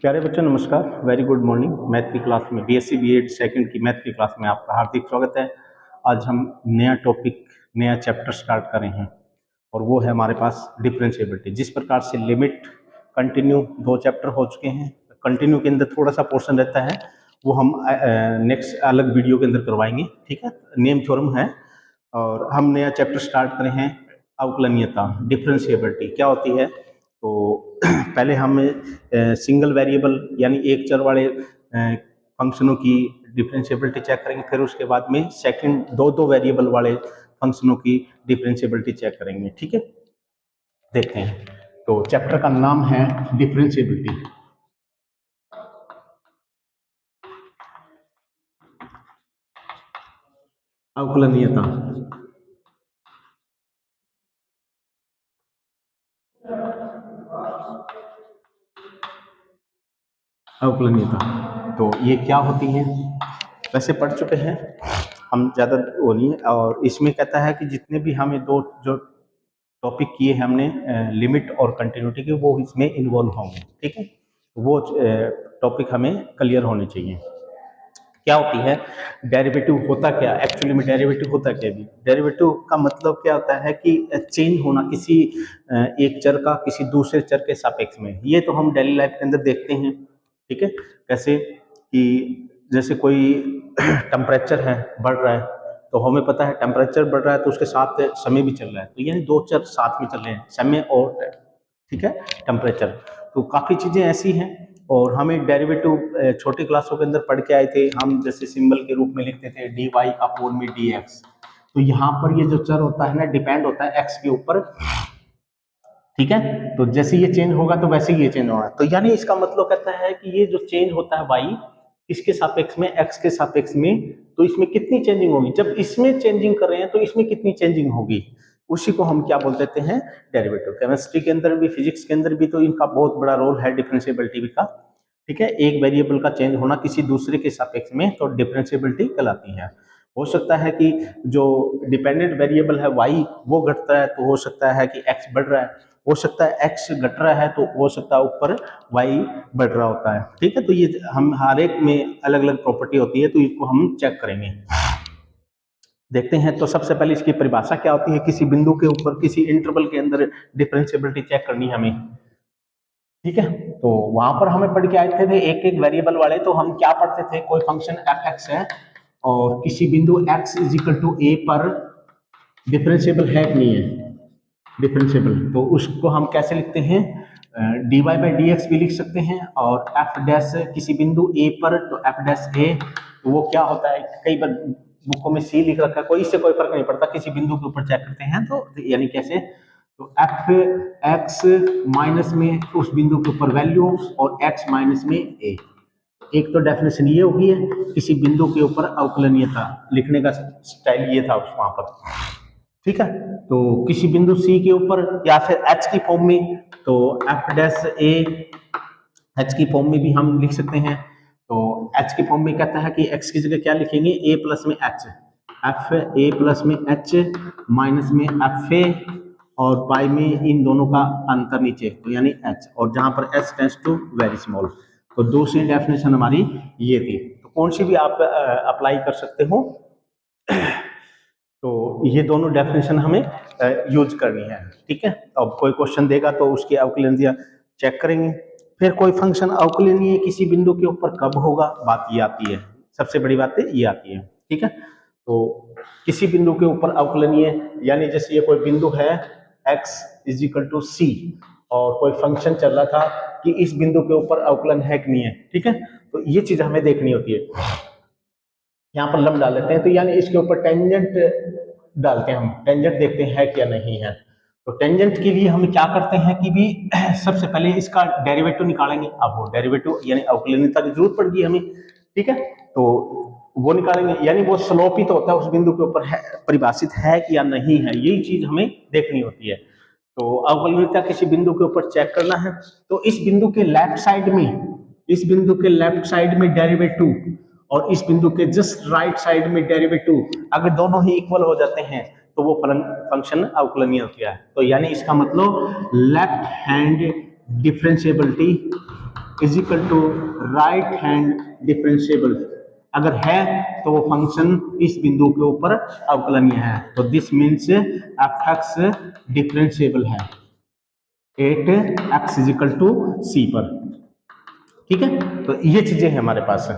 प्यारे बच्चों नमस्कार, वेरी गुड मॉर्निंग। मैथ की क्लास में बीएससी बीएड सेकंड की मैथ की क्लास में आपका हार्दिक स्वागत है। आज हम नया टॉपिक, नया चैप्टर स्टार्ट कर रहे हैं और वो है हमारे पास डिफरेंशिएबिलिटी। जिस प्रकार से लिमिट, कंटिन्यू दो चैप्टर हो चुके हैं, कंटिन्यू के अंदर थोड़ा सा पोर्शन रहता है, वो हम नेक्स्ट अलग वीडियो के अंदर करवाएंगे। ठीक है, नेम थ्योरम है और हम नया चैप्टर स्टार्ट कर रहे हैं। अवकलनीयता, डिफरेंशिएबिलिटी क्या होती है। तो पहले हम सिंगल वेरिएबल यानी एक चर वाले फंक्शनों की डिफरेंशिएबिलिटी चेक करेंगे, फिर उसके बाद में सेकंड दो वेरिएबल वाले फंक्शनों की डिफरेंशिएबिलिटी चेक करेंगे। ठीक है, देखते हैं। तो चैप्टर का नाम है डिफरेंशिएबिलिटी। अवकलनीयता। अवकलनीयता तो ये क्या होती है, वैसे पढ़ चुके हैं हम, ज़्यादा वो नहीं है। और इसमें कहता है कि जितने भी हमें दो जो टॉपिक किए हैं हमने, लिमिट और कंटिन्यूटी के, वो इसमें इन्वॉल्व होंगे। ठीक है, वो टॉपिक हमें क्लियर होने चाहिए। क्या होती है डेरिवेटिव, होता क्या एक्चुअली में, डेरिवेटिव होता क्या भी। डेरिवेटिव का मतलब क्या होता है कि चेंज होना किसी एक चर का किसी दूसरे चर के सापेक्ष में। ये तो हम डेली लाइफ के अंदर देखते हैं। ठीक है, कैसे कि जैसे कोई टेम्परेचर है, बढ़ रहा है, तो हमें पता है टेम्परेचर बढ़ रहा है तो उसके साथ समय भी चल रहा है, तो यानी दो चर साथ में चल रहे हैं, समय और ठीक है टेम्परेचर। तो काफ़ी चीज़ें ऐसी हैं और हमें डेरिवेटिव छोटी क्लासों के अंदर पढ़ के आए थे हम। जैसे सिंबल के रूप में लिखते थे dy अपॉन में dx। तो यहाँ पर ये जो चर होता है ना, डिपेंड होता है x के ऊपर। ठीक है, तो जैसे ये चेंज होगा तो वैसे ही ये चेंज होगा। तो यानी इसका मतलब कहता है कि ये जो चेंज होता है y इसके सापेक्ष में, x के सापेक्ष में, तो इसमें कितनी चेंजिंग होगी। जब इसमें चेंजिंग कर रहे हैं तो इसमें कितनी चेंजिंग होगी, उसी को हम क्या बोल देते हैं, डेरिवेटिव। केमिस्ट्री के अंदर भी, फिजिक्स के अंदर भी तो इनका बहुत बड़ा रोल है डिफरेंशिएबिलिटी का। ठीक है, एक वेरिएबल का चेंज होना किसी दूसरे के सापेक्ष में तो डिफरेंशिएबिलिटी कहलाती है। हो सकता है कि जो डिपेंडेंट वेरिएबल है y वो घटता है, तो हो सकता है कि x बढ़ रहा है, हो सकता है x घट रहा है, तो हो सकता है ऊपर y बढ़ रहा होता है। ठीक है, तो ये हम हर एक में अलग अलग प्रॉपर्टी होती है, तो इसको हम चेक करेंगे, देखते हैं। तो सबसे पहले इसकी परिभाषा क्या होती है, किसी बिंदु के ऊपर किसी इंटरवल के अंदर डिफरेंशिएबिलिटी चेक करनी है हमें। ठीक है, तो वहां पर हमें पढ़ के आए थे एक एक वेरिएबल वाले। तो हम क्या पढ़ते थे, कोई फंक्शन f(x) है और किसी बिंदु x = a पर डिफरेंशिएबल है कि नहीं है, डिफरेंशिएबल, तो उसको हम कैसे लिखते हैं, dy/dx भी लिख सकते हैं। और f' किसी बिंदु a पर, तो f'(a) तो वो क्या होता है, कई बार बुकों में c लिख रखा है, कोई इससे कोई फर्क नहीं पड़ता, किसी बिंदु के ऊपर चेक करते हैं। तो यानी कैसे, तो f(x) माइनस में उस बिंदु के ऊपर वैल्यू और x माइनस में a। एक तो डेफिनेशन ये होगी है, किसी बिंदु के ऊपर अवकलनीयता लिखने का स्टाइल ये था वहां पर। ठीक है, तो किसी बिंदु C के ऊपर या फिर H की फॉर्म में, तो f'(a) H की फॉर्म में भी हम लिख सकते हैं। तो H की फॉर्म में कहता है कि x की जगह क्या लिखेंगे, a प्लस में h, f(a) प्लस में h माइनस में f(a) और पाई में इन दोनों का अंतर नीचे, तो यानी h, और जहां पर h tends to very small. तो दूसरी डेफिनेशन हमारी ये थी। तो कौन सी भी आप अप्लाई कर सकते हो। तो ये दोनों डेफिनेशन हमें यूज करनी है। ठीक है, अब कोई क्वेश्चन देगा तो उसकी अवकलनीयता चेक करेंगे। फिर कोई फंक्शन अवकलनीय किसी बिंदु के ऊपर कब होगा, बात ये आती है, सबसे बड़ी बात ये आती है। ठीक है, तो किसी बिंदु के ऊपर अवकलनीय, यानी जैसे ये कोई बिंदु है x = c और कोई फंक्शन चल रहा था कि इस बिंदु के ऊपर अवकलन है कि नहीं है। ठीक है, तो ये चीज हमें देखनी होती है। यहाँ पर लंब डाल देते हैं, तो यानी इसके ऊपर टेंजेंट डालते हैं, हम टेंजेंट देखते हैं क्या नहीं है। तो टेंजेंट के लिए हम क्या करते हैं कि भी सबसे पहले इसका डेरिवेटिव निकालेंगे। अब वो डेरिवेटिव यानी अवकलनीयता की जरूरत पड़ेगी हमें। ठीक है, तो वो निकालेंगे, यानी वो स्लोप ही तो होता है उस बिंदु के ऊपर है, परिभाषित है कि या नहीं है, यही चीज हमें देखनी होती है। तो अवकलनीयता किसी बिंदु के ऊपर चेक करना है, तो इस बिंदु के लेफ्ट साइड में, इस बिंदु के लेफ्ट साइड में डेरिवेटिव और इस बिंदु के जस्ट राइट साइड में डेरिवेटिव, अगर दोनों ही इक्वल हो जाते हैं तो वो फंक्शन अवकलनीय होता है। तो यानी इसका मतलब left hand differentiability is equal to right hand differentiable. अगर है तो वो फंक्शन इस बिंदु के ऊपर अवकलनीय है, तो this means f x differentiable है at x is equal to c पर। ठीक है, तो ये चीजें हैं हमारे पास है।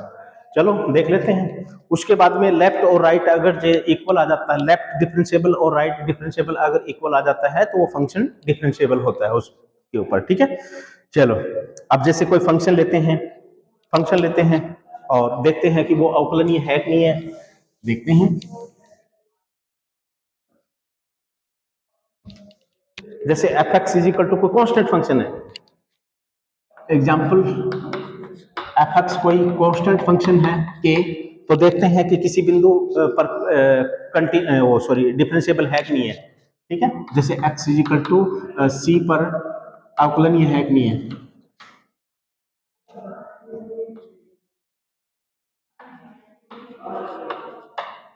चलो देख लेते हैं। उसके बाद में लेफ्ट और राइट अगर जो इक्वल आ जाता है, लेफ्ट डिफरेंशिएबल और राइट डिफरेंशिएबल अगर इक्वल आ जाता है तो वो फंक्शन डिफरेंशिएबल होता है उसके ऊपर। ठीक है, चलो अब जैसे कोई फंक्शन लेते हैं और देखते हैं कि वो अवकलनीय है कि नहीं है। देखते हैं, जैसे f x is equal to कोई कांस्टेंट फंक्शन है, एग्जाम्पल एफ एक्स कोई कांस्टेंट फंक्शन है के, तो देखते हैं कि किसी बिंदु पर डिफरेंशिएबल है कि नहीं है। ठीक है, जैसे x is equal to c पर अवकलनीय है कि नहीं है।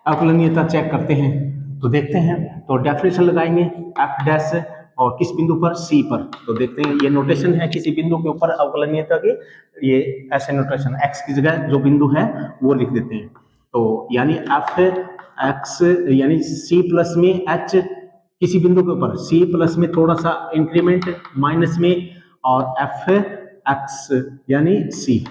अवकलनीयता चेक करते हैं, तो देखते हैं, तो डेफिनेशन लगाएंगे एफ डैश और किस बिंदु पर, सी पर। तो देखते हैं, ये नोटेशन है किसी बिंदु के ऊपर अवकलनीयता की, ये ऐसे नोटेशन, एक्स की जगह जो बिंदु है वो लिख देते हैं। तो यानी एफ एक्स यानी सी प्लस में एच किसी बिंदु के ऊपर, सी प्लस में थोड़ा सा इंक्रीमेंट माइनस में, और एफ एक्स यानी सी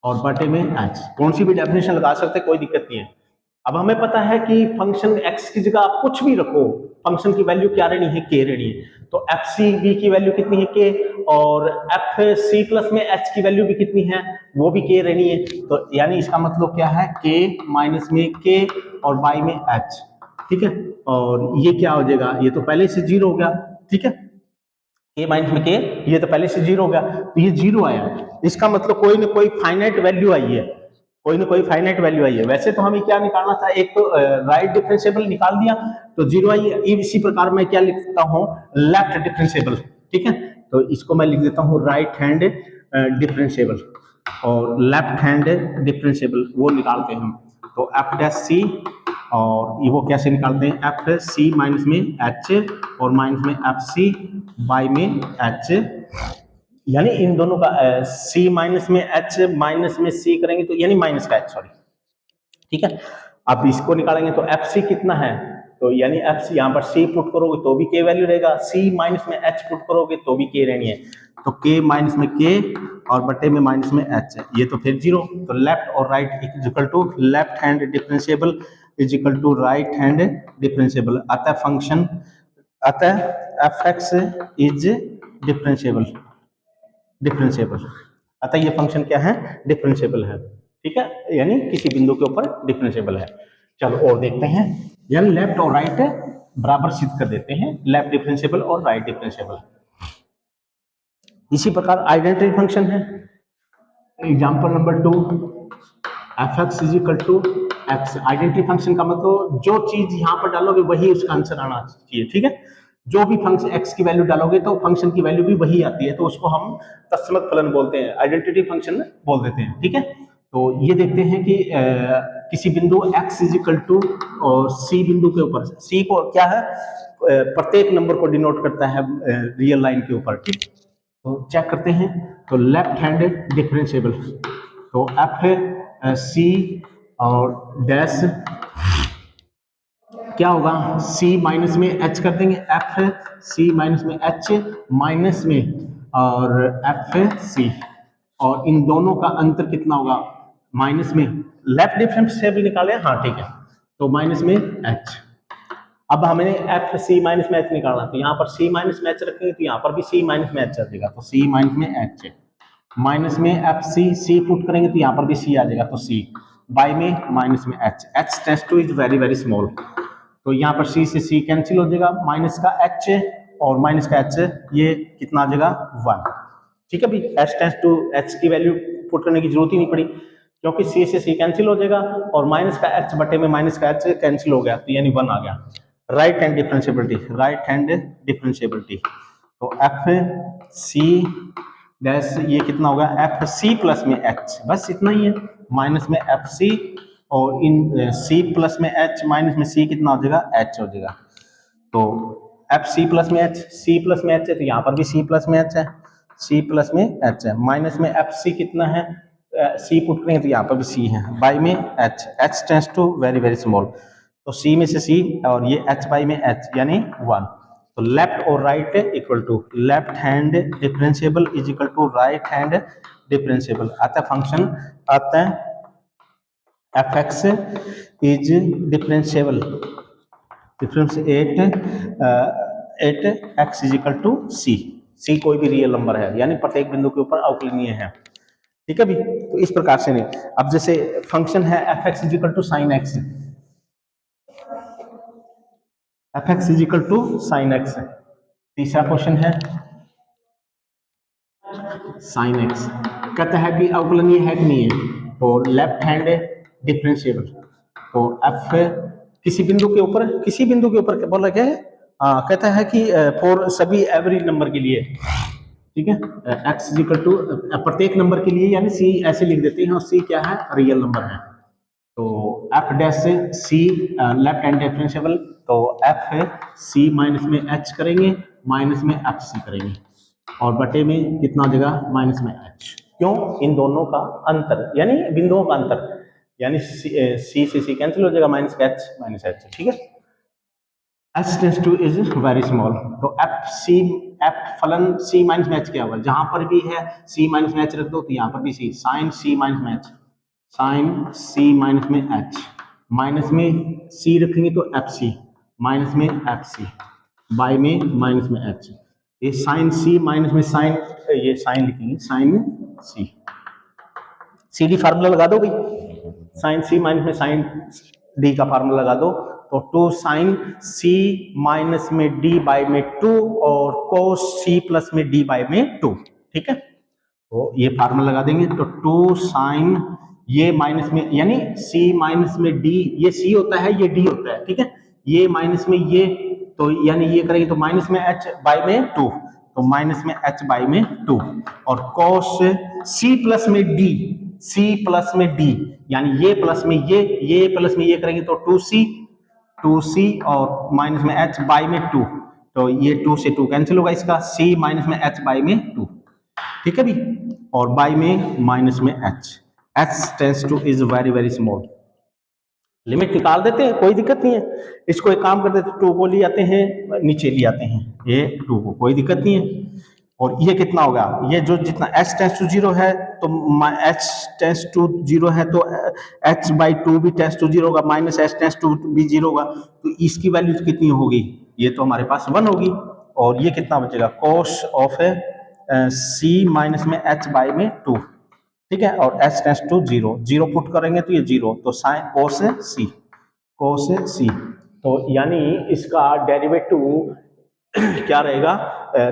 और बटे में एच। कौन सी भी डेफिनेशन लगा सकते हैं, कोई दिक्कत नहीं है। अब हमें पता है कि फंक्शन x की जगह आप कुछ भी रखो, फंक्शन की वैल्यू क्या रहनी है, k रहनी है। तो एफ सी बी की वैल्यू कितनी है, k, और एफ सी प्लस में h की वैल्यू भी कितनी है, वो भी k रहनी है। तो यानी इसका मतलब क्या है, k माइनस में k और बाई में h। ठीक है, और ये क्या हो जाएगा, ये तो पहले से जीरो हो गया। ठीक है, k माइनस में k, ये तो पहले से जीरो हो गया, तो ये जीरो आया, इसका मतलब कोई ना कोई फाइनाइट वैल्यू आई है, कोई ना कोई फाइनाइट वैल्यू आई है। वैसे तो हमें क्या निकालना था, एक तो राइट डिफरेंशिएबल निकाल दिया तो जीरो आई है। इसी प्रकार मैं क्या लिख सकता हूँ, लेफ्ट डिफरेंशिएबल। ठीक है, तो इसको मैं लिख देता हूँ राइट हैंड डिफरेंशिएबल, और लेफ्ट हैंड डिफरेंशिएबल वो निकालते हैं हम। तो एफ डैश सी, और ये वो कैसे निकालते हैं, एफ सी माइनस में एच और माइनस में एफ सी बाई में एच, यानी इन दोनों का सी माइनस में एच माइनस में सी करेंगे तो यानी माइनस का एच, सॉरी। ठीक है, अब इसको निकालेंगे तो एफ सी कितना है, तो यानी एफ सी, यहाँ पर सी पुट करोगे तो भी के वैल्यू रहेगा, सी माइनस में एच पुट करोगे तो भी के रहनी है। तो के माइनस में के और बटे में माइनस में एच, ये तो फिर जीरो। तो लेफ्ट और right is equal to left hand differentiable is equal to right hand differentiable. अतः फंक्शन, अतः एफ एक्स इज डिफरेंशिएबल, अतः ये फंक्शन क्या है, डिफरेंशिएबल है। ठीक है, यानी किसी बिंदु के ऊपर डिफरेंशिएबल है। चलो और देखते हैं, यानी लेफ्ट और राइट बराबर सिद्ध कर देते हैं, लेफ्ट डिफरेंशिएबल और राइट डिफरेंशिएबल। इसी प्रकार आइडेंटिटी फंक्शन है, example number 2, f x is equal to x. Identity function का मतलब जो चीज यहां पर डालोगे वही उसका आंसर आना चाहिए। ठीक है, जो भी फंक्शन एक्स की वैल्यू डालोगे तो फंक्शन की वैल्यू भी वही आती है, तो उसको हम तत्समक फलन बोलते हैं, आइडेंटिटी फंक्शन बोल देते हैं। ठीक है, तो ये देखते हैं कि किसी बिंदु x इज इक्वल टू और c बिंदु के ऊपर, c को क्या है, प्रत्येक नंबर को डिनोट करता है रियल लाइन के ऊपर। ठीक, तो चेक करते हैं, तो लेफ्ट हैंड डिफरेंशिएबल, तो एफ सी और डैश क्या होगा, c माइनस में h कर देंगे, एफ सी माइनस में h माइनस में और एफ सी, और इन दोनों का अंतर कितना होगा, माइनस में, लेफ्ट डिफरेंशिएबल निकाले, हाँ ठीक है, तो माइनस में h। अब हमें एफ सी माइनस में h निकालना, तो यहाँ पर c माइनस में h रखेंगे तो यहाँ पर भी c माइनस में h आ जाएगा, तो c माइनस में h, माइनस में एफ सी, सी पुट करेंगे तो यहाँ पर भी c आ जाएगा, तो c बाई में माइनस में h, h tends to is very very small, तो यहाँ पर c से c कैंसिल हो जाएगा, माइनस का h और माइनस का h, ये कितना आ जाएगा 1। ठीक है भाई, h टेंड्स टू h की वैल्यू पुट करने की जरूरत ही नहीं पड़ी, क्योंकि c से c कैंसिल हो जाएगा और माइनस का h बटे में माइनस का h कैंसिल हो गया, तो यानी 1 आ गया। Right hand differentiability, right hand differentiability, तो एफ सी डैश ये कितना होगा, एफ सी प्लस में h, बस इतना ही है, माइनस में एफ सी और इन c प्लस में h माइनस में c कितना हो जाएगा, h हो जाएगा। तो एफ सी प्लस में h, c प्लस में h है तो यहाँ पर भी c प्लस में h है, सी प्लस में एच है, माइनस में एफ सी कितना है, सी पुट करेंगे तो यहाँ पर भी सी है, बाई में h, h tends to very very small, तो सी में से सी और ये एच बाई में एच यानी 1। तो लेफ्ट और right equal to left hand differentiable is equal to right hand differentiable, आता है फंक्शन आता है f x is differentiable differentiate at x is equal to c, c कोई भी रियल नंबर है यानी प्रत्येक बिंदु के ऊपर अवकलनीय है, ठीक है भी। तो इस प्रकार से नहीं, अब जैसे फंक्शन है f x is equal to sine x, f x is equal to sine x, तीसरा क्वेश्चन है साइन एक्स, कहता है कि अवकलनीय है कि नहीं है, तो लेफ्ट हैंड डिफरेंशिएबल, तो एफ किसी बिंदु के ऊपर, किसी बिंदु के ऊपर बोला गया है, कहता है कि फॉर सभी एवरी नंबर के लिए, ठीक है, एक्स इज इक्वल टू प्रत्येक नंबर के लिए, यानी सी ऐसे लिख देते हैं और सी क्या है, रियल नंबर है, तो एफ डैश से सी लेफ्ट हैंड डिफरेंशिएबल, तो एफ सी माइनस में एच करेंगे, माइनस में एफ सी करेंगे, और बटे में कितना हो जाएगा, माइनस में एच, क्यों, इन दोनों का अंतर यानी बिंदुओं का अंतर, यानी सी से सी कैंसिल हो जाएगा, माइनस एच, ठीक है। H tends to is very small, तो एफ सी, एफ फलन सी माइनस में एच क्या हुआ, जहां पर भी है सी माइनस में एच रख दो तो यहां पर भी सी, साइन सी माइनस में एच, साइन सी माइनस में एच, माइनस में सी रखेंगे तो एफ सी, माइनस में एफ सी, बाई में माइनस में एच, ये साइन सी माइनस में साइन, ये साइन लिखेंगे साइन सी, सी डी फार्मूला लगा दो भाई, साइन सी माइनस में साइन डी का फार्मूला लगा दो, तो टू साइन सी माइनस में डी बाई में 2 और कोस सी प्लस में डी बाई में 2, ठीक है, तो ये फार्मूला लगा देंगे, तो टू साइन ये माइनस में यानी सी माइनस में डी, ये सी होता है ये डी होता है, ठीक है, ये माइनस में ये, तो यानी ये करेंगे तो माइनस में एच बाई में 2, तो माइनस में एच बाई में 2, और कोस सी प्लस में डी, सी प्लस में डी यानी ये प्लस में ये प्लस में ये करेंगे तो 2c और माइनस में h बाई में 2, तो ये 2 से 2 कैंसिल होगा, इसका c माइनस में h बाई में 2, ठीक है भी, और बाई में माइनस में h tense to is very very small, limit निकाल देते हैं कोई दिक्कत नहीं है, इसको एक काम करते हैं 2 को ले आते हैं नीचे ले आते हैं, ये 2 को कोई दिक्कत नहीं है, और ये कितना होगा, ये जो जितना h टेंस टू 0 है तो h टेंस टू 0 है तो h बाई 2 भी टेंस टू 0 होगा, माइनस h टेंस टू भी 0 होगा, तो इसकी वैल्यू कितनी होगी, ये तो हमारे पास 1 होगी, और ये कितना बचेगा, कोस ऑफ c माइनस में h बाई में 2, ठीक है, और h टेंस टू 0, 0 पुट करेंगे तो ये 0, तो साइन कोस सी, तो यानी इसका डेरिवेटिव क्या रहेगा,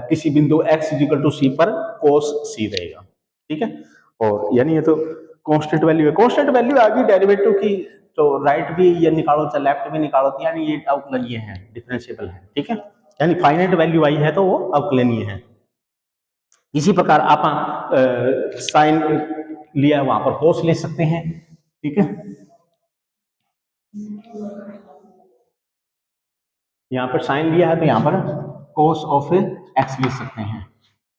किसी बिंदु x इक्वल टू सी पर कोस सी रहेगा, ठीक है, और यानी ये तो कांस्टेंट वैल्यू है, कांस्टेंट वैल्यू आ गई डेरिवेटिव की, तो राइट भी ये निकालो चाहे लेफ्ट भी निकालो, तो यानी ये अवकलनीय है, डिफरेंशिएबल है, ठीक है, यानी फाइनाइट वैल्यू आई है तो वो अवकलनीय है। इसी प्रकार आप साइन लिया वहां पर कोस ले सकते हैं, ठीक है, यहाँ पर साइन लिया है तो यहाँ पर कोस ऑफ एक्स ले सकते हैं,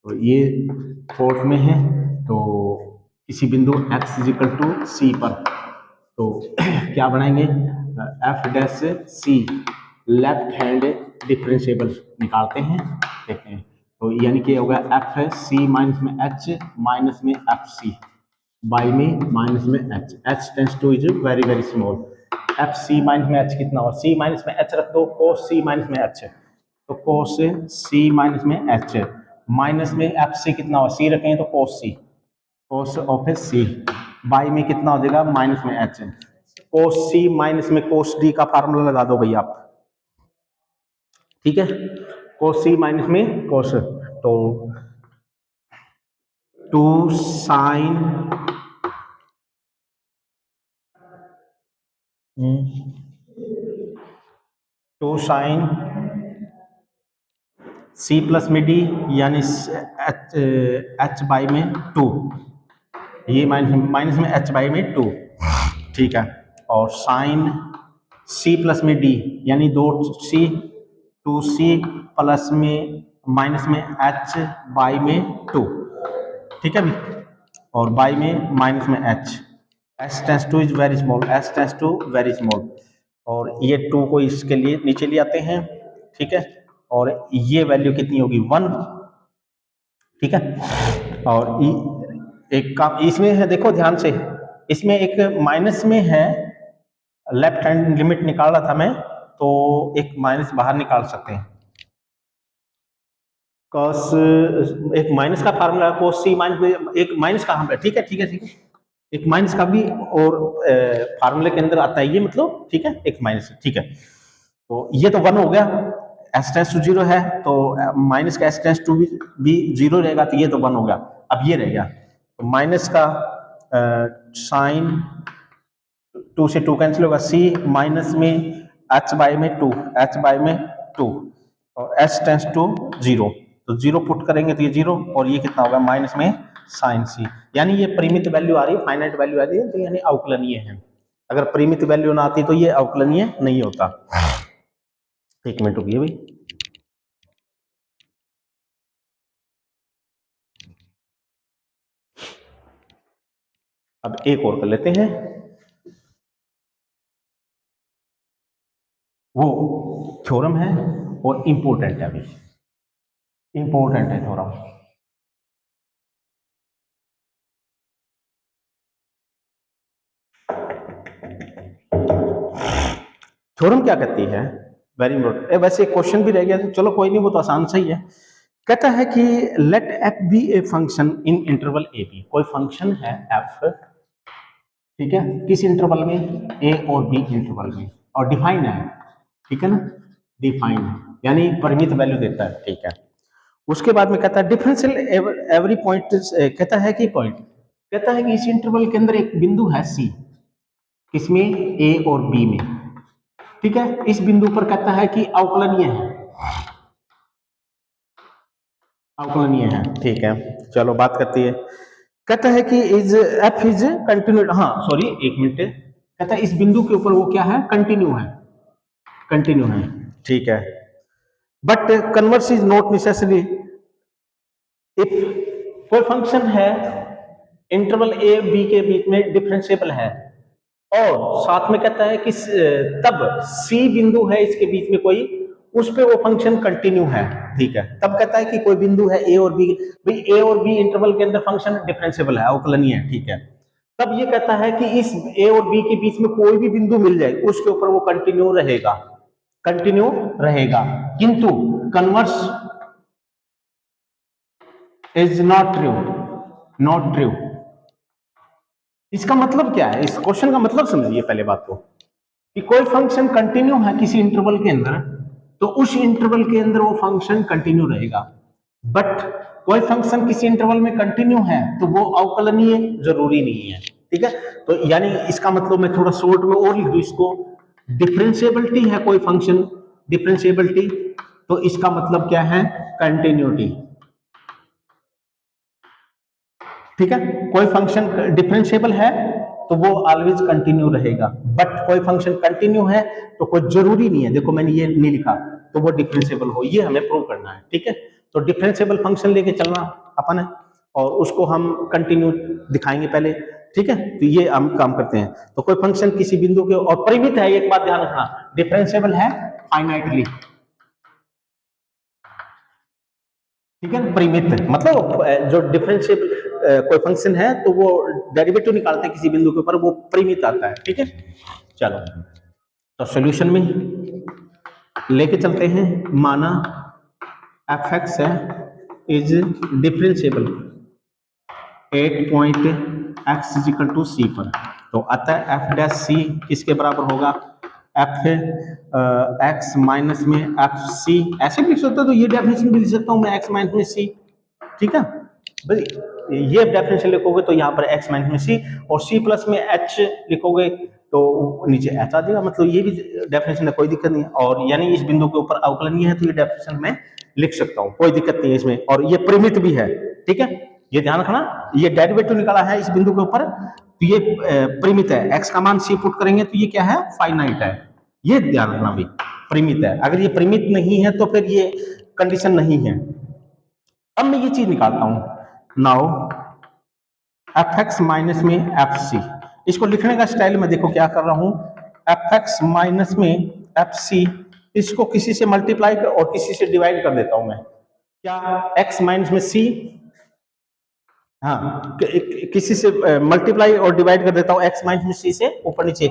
तो ये फोर्थ में है, तो किसी बिंदु x is equal to c पर, तो क्या बनाएंगे, f dash c left hand differentiable निकालते हैं, देखते हैं, तो यानी कि होगा एफ सी माइनस में एच माइनस में एफ सी बाई में माइनस में h, h tends to is very very small, f c minus में एच कितना हो, सी माइनस में एच रख दो, कोस सी माइनस में एच, तो कोस सी माइनस में एच, माइनस में एफ सी कितना हो, सी रखेंगे तो कोस ऑफ सी बाई में कितना हो जाएगा, माइनस में एच, कोस सी माइनस में कोस डी का फार्मूला लगा दो भाई आप, ठीक है, कोस सी माइनस में कोस, तो टू साइन सी प्लस में डी यानी एच बाई में 2, ये माइनस में एच बाई में 2, ठीक है, और साइन सी प्लस में डी यानी 2c 2c प्लस में माइनस में एच बाई में 2, ठीक है भी, और बाई में माइनस में h, s tends to is very small, s tends to very small, और ये 2 को इसके लिए नीचे ले आते हैं, ठीक है, और ये वैल्यू कितनी होगी 1, ठीक है, और एक काम इसमें है, देखो ध्यान से, इसमें एक माइनस में है, लेफ्ट हैंड लिमिट निकाल रहा था मैं, तो एक माइनस बाहर निकाल सकते हैं, कॉस, एक माइनस का फार्मूला कोस सी माइनस, एक माइनस का हम, ठीक है ठीक है ठीक है, एक माइनस का भी और फार्मूले के अंदर आता है ये, मतलब ठीक है, एक माइनस, ठीक है, तो ये तो 1 हो गया, एस टेंस टू 0 है तो माइनस का एस टेंस टू भी 0 रहेगा, तो ये तो 1 हो गया। अब ये रह गया, तो माइनस का साइन 2 से 2 कैंसिल होगा, सी माइनस में एच बाय में 2, एच बाय में 2, और एस टेंस टू 0, तो 0 पुट करेंगे तो ये 0, और ये कितना होगा माइनस में साइन सी, यानी ये परिमित वैल्यू आ रही है, फाइनाइट वैल्यू आ रही है, तो यानी अवकलनीय है। अगर परिमित वैल्यू ना आती तो ये अवकलनीय नहीं होता। एक मिनट रुकिए भाई, अब एक और कर लेते हैं, वो थ्योरम है और इंपॉर्टेंट है, अभी इंपॉर्टेंट है थ्योरम। थ्योरम क्या कहती है, वेरी इंपॉर्टेंट, वैसे क्वेश्चन भी रह गया तो चलो कोई नहीं, वो तो आसान सही है। कहता है कि let f be a function in interval a b, कोई फंक्शन है एफ, ठीक है, किस इंटरवल में, ए और बी इंटरवल में, और डिफाइन है, ठीक है ना, डिफाइन, यानी परिमित वैल्यू देता है, ठीक है। उसके बाद में कहता है डिफरेंशियल एवरी पॉइंट, कहता है कि पॉइंट, कहता है कि इस इंटरवल के अंदर एक बिंदु है सी, किसमें, ए और बी में, ठीक है, इस बिंदु पर कहता है कि अवकलनीय है, अवकलनीय है, ठीक है। चलो बात करती है, कहता है कि इज एफ इज कंटिन्यू, हाँ सॉरी एक मिनट, कहता है इस बिंदु के ऊपर वो क्या है, कंटिन्यू है, कंटिन्यू है, ठीक है, but converse is not necessary if, कोई फंक्शन है इंटरवल ए बी के बीच में डिफरेंशिएबल है, और साथ में कहता है कि तब सी बिंदु है इसके बीच में कोई, उस पे वो फंक्शन कंटिन्यू है, ठीक है, तब कहता है कि कोई बिंदु है ए और बी, भाई ए और बी इंटरवल के अंदर फंक्शन डिफरेंशिएबल है, अवकलनीय है, ठीक है, तब ये कहता है कि इस ए और बी के बीच में कोई भी बिंदु मिल जाए उसके ऊपर वो कंटिन्यू रहेगा, कंटिन्यू रहेगा, किंतु converse is not true, not true. इसका मतलब क्या है, इस क्वेश्चन का मतलब समझिए पहले बात को, कि कोई फंक्शन कंटिन्यू है किसी इंटरवल के अंदर, तो उस इंटरवल के अंदर वो फंक्शन कंटिन्यू रहेगा, बट कोई फंक्शन किसी इंटरवल में कंटिन्यू है तो वो अवकलनीय जरूरी नहीं है, ठीक है। तो यानी इसका मतलब मैं थोड़ा शॉर्ट में और लिख दूं इसको, डिफरेंशिएबिलिटी है कोई फंक्शन, डिफरेंशिएबिलिटी, तो इसका मतलब क्या है, कंटिन्यूटी, ठीक है, कोई फंक्शन डिफरेंशिएबल है तो वो ऑलवेज कंटिन्यू रहेगा, बट कोई फंक्शन कंटिन्यू है तो कोई जरूरी नहीं है, देखो मैंने ये नहीं लिखा तो वो डिफरेंशिएबल हो, ये हमें प्रूव करना है, ठीक है, तो डिफरेंशिएबल फंक्शन लेके चलना अपन है, और उसको हम कंटिन्यू दिखाएंगे पहले, ठीक है, तो ये हम काम करते हैं, तो कोई फंक्शन किसी बिंदु के, और परिमित है, एक बात ध्यान रखना, डिफरेंशिएबल है फाइनाइटली, ठीक है, परिमित मतलब जो डिफरेंशिएबल कोई फंक्शन है तो वो डेरिवेटिव निकालते हैं किसी बिंदु के ऊपर, वो परिमित आता है, ठीक है। चलो तो सॉल्यूशन में लेके चलते हैं, माना एफ एक्स है is differentiable at point x is equal to c पर, तो अतः एफ डैश सी किसके बराबर होगा, एफ एक्स माइनस में एफ सी, ऐसे भी लिख सकता, तो ये डेफिनेशन भी लिख सकता हूं मैं, एक्स माइनस में सी, ठीक है भाई, ये डेफिनेशन लिखोगे तो यहाँ पर एक्स माइनस में सी, और सी प्लस में एच लिखोगे तो नीचे एच आ जाएगा, मतलब ये भी डेफिनेशन है, कोई दिक्कत नहीं है, और यानी इस बिंदु के ऊपर अवकलनीय है तो ये डेफिनेशन में लिख सकता हूँ, कोई दिक्कत नहीं है इसमें, और ये परिमित भी है, ठीक है, ये ध्यान रखना, ये डेरिवेटिव निकाला है इस बिंदु के ऊपर, तो ये परिमित है, एक्स का मान सी पुट करेंगे तो ये क्या है, फाइनाइट है, ये ध्यान रखना भाई, परिमित है, अगर ये परिमित नहीं है तो फिर ये कंडीशन नहीं है। अब मैं ये चीज निकालता हूं, नाउ एफ एक्स माइनस में एफ सी। इसको लिखने का स्टाइल में देखो क्या कर रहा हूं, एफ एक्स माइनस में एफ सी, इसको किसी से मल्टीप्लाई और किसी से डिवाइड कर देता हूं मैं, क्या एक्स माइनस में सी, हाँ किसी से मल्टीप्लाई और डिवाइड कर देता हूं एक्स माइनस में सी से, ऊपर नीचे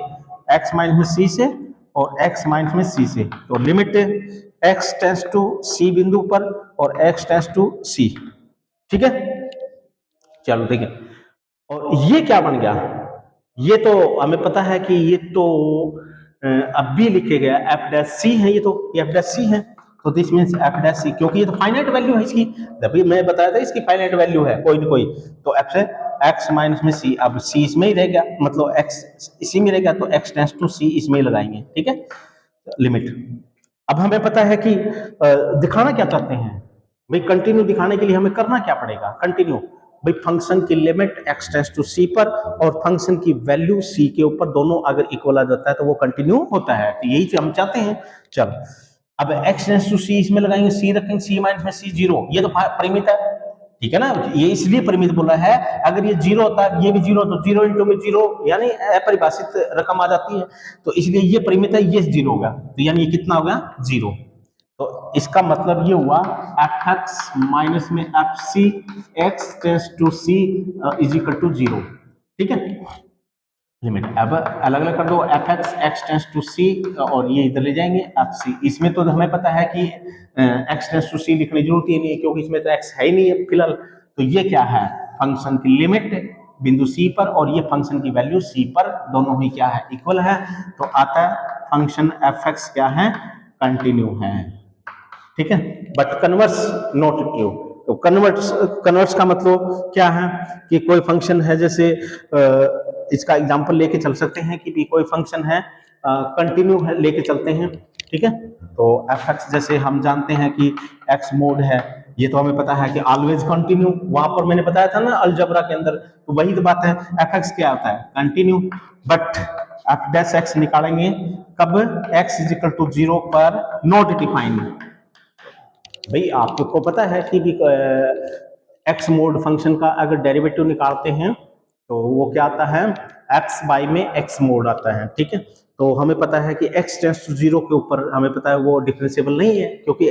एक्स माइनस में सी से और एक्स माइनस में सी से, तो लिमिट एक्स टेंस टू सी बिंदु पर और एक्स टेंस टू सी, ठीक है। चलो ठीक है, और ये क्या बन गया, ये तो हमें पता है कि ये तो अब भी लिखे गया एफ डैश सी है, ये तो एफ डैश सी है, तो दिस मींस एफ डैश सी, क्योंकि ये तो फाइनाइट वैल्यू है इसकी, अभी मैं बताया था इसकी फाइनाइट वैल्यू है कोई ना कोई, तो एफ से एक्स माइनस में सी, अब सी इसमें ही रह गया, मतलब एक्स इसी में रह गया, तो एक्स टेंस टू सी इसमें ही लगाएंगे, ठीक है, लिमिट। अब हमें पता है कि दिखाना क्या चाहते हैं भाई, कंटिन्यू दिखाने के लिए हमें करना क्या पड़ेगा, कंटिन्यू भाई फंक्शन की limit x tends to c पर और फंक्शन की वैल्यू सी के ऊपर दोनों अगर इक्वल आ जाता है तो वो कंटिन्यू होता है, तो यही हम चाहते हैं। चलो अब एक्स टेंस टू सी इसमें लगाएंगे, सी रखेंगे, सी माइनस में सी जीरो, ये तो परिमित है, ठीक है ना, ये इसलिए परिमित बोला है, अगर ये जीरो होता है ये भी जीरो, तो जीरो इंटू में जीरो यानी अपरिभाषित रकम आ जाती है, तो इसलिए ये परिमित है, ये जीरो होगा, तो यानी ये कितना हो गया, जीरो। तो इसका मतलब ये हुआ एफ एक्स माइनस में f c x tends to c is equal to zero, ठीक है, लिमिट। अब अलग अलग कर दो, f x x tends to c और ये इधर ले जाएंगे एफ सी, इसमें तो हमें पता है कि एक्स टेंस टू सी लिखने की जरूरत ही नहीं है क्योंकि इसमें तो एक्स है ही नहीं है फिलहाल, तो ये क्या है, फंक्शन की लिमिट बिंदु सी पर और ये फंक्शन की वैल्यू सी पर, दोनों ही क्या है, इक्वल है, तो आता है फंक्शन एफ एक्स क्या है, कंटिन्यू है, ठीक है, बट कन्वर्स नॉट ट्रू। तो कन्वर्स का मतलब क्या है कि कोई फंक्शन है, जैसे इसका एग्जांपल लेके चल सकते हैं कि भी कोई फंक्शन है कंटिन्यू है, लेके चलते हैं, ठीक है, तो एफ एक्स जैसे हम जानते हैं कि एक्स मोड है, ये तो हमें पता है कि ऑलवेज कंटिन्यू, वहां पर मैंने बताया था ना अलजेब्रा के अंदर, तो वही तो बात है, एफ एक्स क्या होता है, continue, but f dash x निकालेंगे कब, x is equal to zero पर, नॉट डिफाइंड। भाई आपको पता है कि एक्स मोड फंक्शन का अगर डेरिवेटिव निकालते हैं तो वो क्या आता है, एक्स बाई में एक्स मोड आता है, ठीक है, तो हमें पता है कि एक्स टेंस टू जीरो के ऊपर हमें पता है वो डिफरेंशिएबल नहीं है, क्योंकि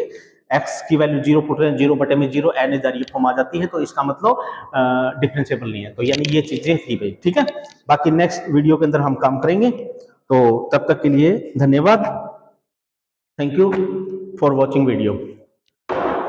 एक्स की वैल्यू जीरो पुट रहे हैं, जीरो बटे में जीरो एन इधर ये फॉर्म आ जाती है, तो इसका मतलब डिफरेंशिएबल नहीं है, तो यानी ये चीजें थी भाई, ठीक है, बाकी नेक्स्ट वीडियो के अंदर हम काम करेंगे, तो तब तक के लिए धन्यवाद, thank you for watching video.